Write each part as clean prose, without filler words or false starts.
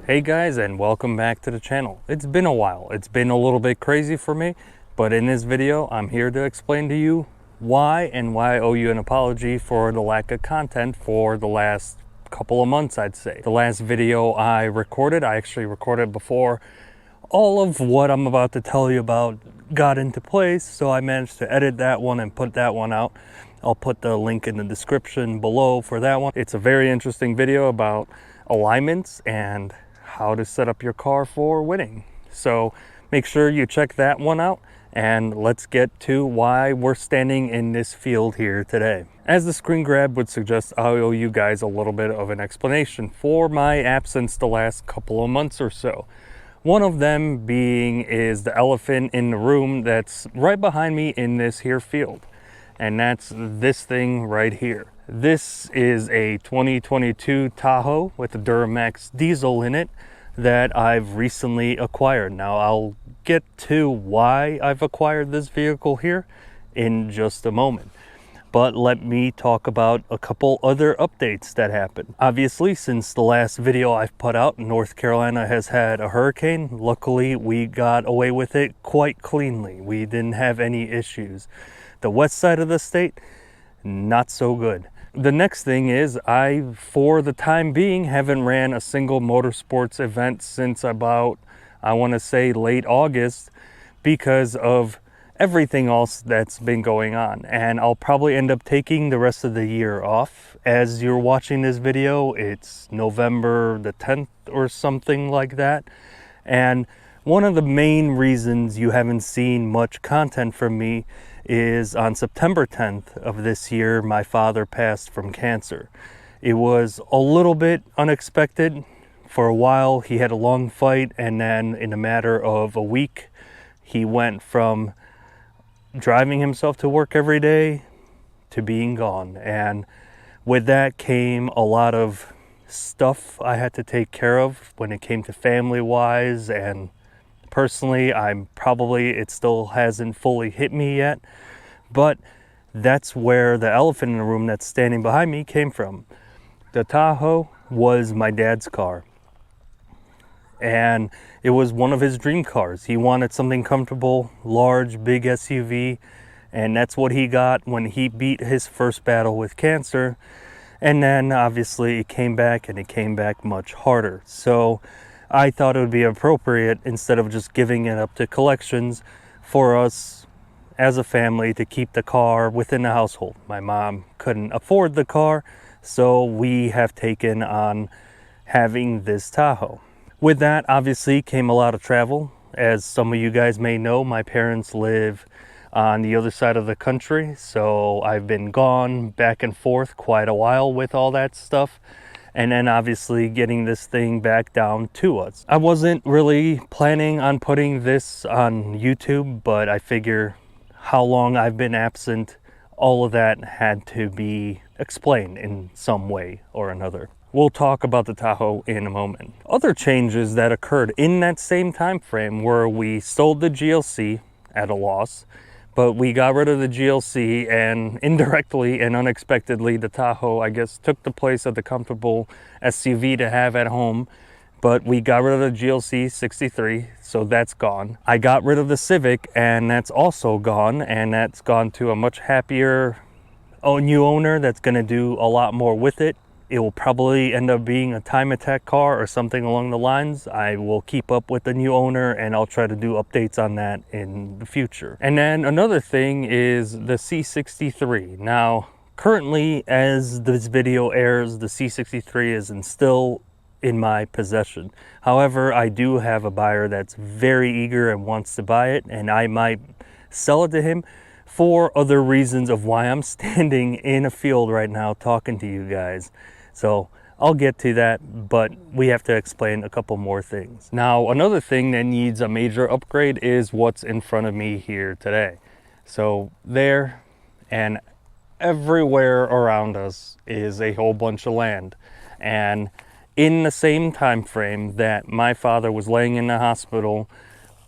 Hey guys, and welcome back to the channel. It's been a while. It's been a little bit crazy for me, but in this video I'm here to explain to you why I owe you an apology for the lack of content for the last couple of months. I'd say the last video I actually recorded before all of what I'm about to tell you about got into place, so I managed to edit that one and put that one out. I'll put the link in the description below for that one. It's a very interesting video about alignments and how to set up your car for winning. So make sure you check that one out, and let's get to why we're standing in this field here today. As the screen grab would suggest, I owe you guys a little bit of an explanation for my absence the last couple of months or so. One of them being is the elephant in the room that's right behind me in this here field, and that's this thing right here. This is a 2022 Tahoe with a Duramax diesel in it that I've recently acquired. Now I'll get to why I've acquired this vehicle here in just a moment, but let me talk about a couple other updates that happened. Obviously, since the last video I've put out, North Carolina has had a hurricane. Luckily, we got away with it quite cleanly. We didn't have any issues. The west side of the state, not so good. The next thing is I, for the time being, haven't ran a single motorsports event since about, I want to say, late August because of everything else that's been going on. And I'll probably end up taking the rest of the year off. As you're watching this video, it's November the 10th or something like that. And one of the main reasons you haven't seen much content from me is on September 10th of this year, my father passed from cancer. It was a little bit unexpected. For a while, he had a long fight, and then in a matter of a week, he went from driving himself to work every day to being gone. And with that came a lot of stuff I had to take care of when it came to family-wise, and personally, it still hasn't fully hit me yet, but that's where the elephant in the room that's standing behind me came from. The Tahoe was my dad's car, and it was one of his dream cars. He wanted something comfortable, large, big SUV, and that's what he got when he beat his first battle with cancer. And then obviously it came back, and it came back much harder. So I thought it would be appropriate, instead of just giving it up to collections, for us as a family to keep the car within the household. My mom couldn't afford the car, so we have taken on having this Tahoe. With that, obviously, came a lot of travel. As some of you guys may know, my parents live on the other side of the country, so I've been gone back and forth quite a while with all that stuff. And then obviously getting this thing back down to us. I wasn't really planning on putting this on YouTube, but I figure how long I've been absent, all of that had to be explained in some way or another. We'll talk about the Tahoe in a moment. Other changes that occurred in that same time frame were we sold the GLC at a loss, but we got rid of the GLC, and indirectly and unexpectedly, the Tahoe, I guess, took the place of the comfortable SUV to have at home. But we got rid of the GLC 63, so that's gone. I got rid of the Civic, and that's also gone, and that's gone to a much happier new owner that's going to do a lot more with it. It will probably end up being a time attack car or something along the lines. I will keep up with the new owner, and I'll try to do updates on that in the future. And then another thing is the C63. Now, currently, as this video airs, the C63 is still in my possession. However, I do have a buyer that's very eager and wants to buy it, and I might sell it to him for other reasons of why I'm standing in a field right now talking to you guys. So I'll get to that, but we have to explain a couple more things. Now, another thing that needs a major upgrade is what's in front of me here today. So there and everywhere around us is a whole bunch of land. And in the same time frame that my father was laying in the hospital,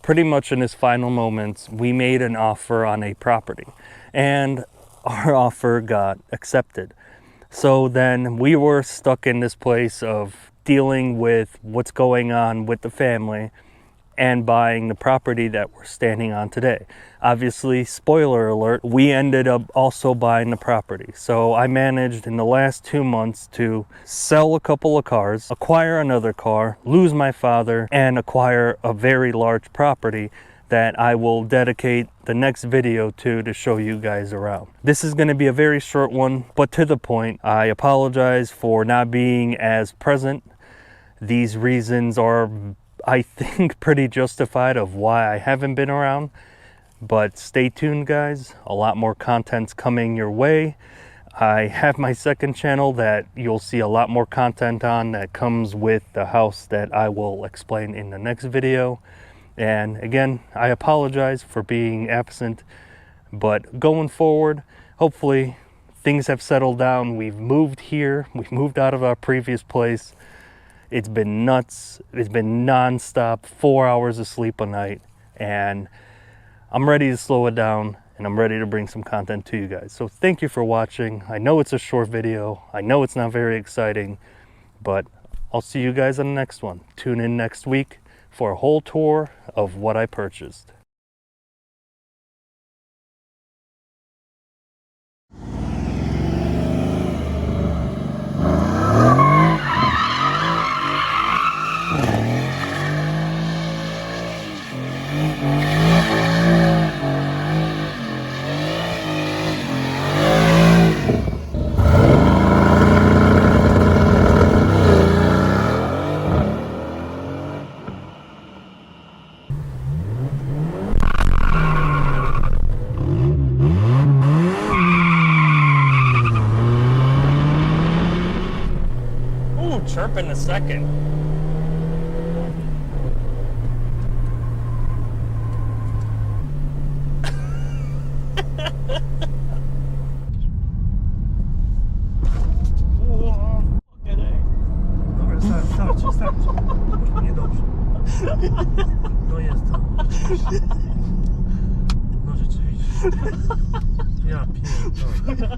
pretty much in his final moments, we made an offer on a property, and our offer got accepted. So then we were stuck in this place of dealing with what's going on with the family and buying the property that we're standing on today. Obviously, spoiler alert, we ended up also buying the property. So I managed in the last 2 months to sell a couple of cars, acquire another car, lose my father, and acquire a very large property that I will dedicate the next video to show you guys around. This is going to be a very short one, but to the point. I apologize for not being as present. These reasons are, I think, pretty justified of why I haven't been around. But stay tuned, guys. A lot more content's coming your way. I have my second channel that you'll see a lot more content on that comes with the house that I will explain in the next video. And again, I apologize for being absent, but going forward, hopefully things have settled down. We've moved here. We've moved out of our previous place. It's been nuts. It's been non-stop, 4 hours of sleep a night. And I'm ready to slow it down, and I'm ready to bring some content to you guys. So thank you for watching. I know it's a short video. I know it's not very exciting, but I'll see you guys on the next one. Tune in next week for a whole tour of what I purchased. Chirp in a second. Dobra, starczy. Niedobrze. No jest to. No rzeczywiście. Ja pierdolę.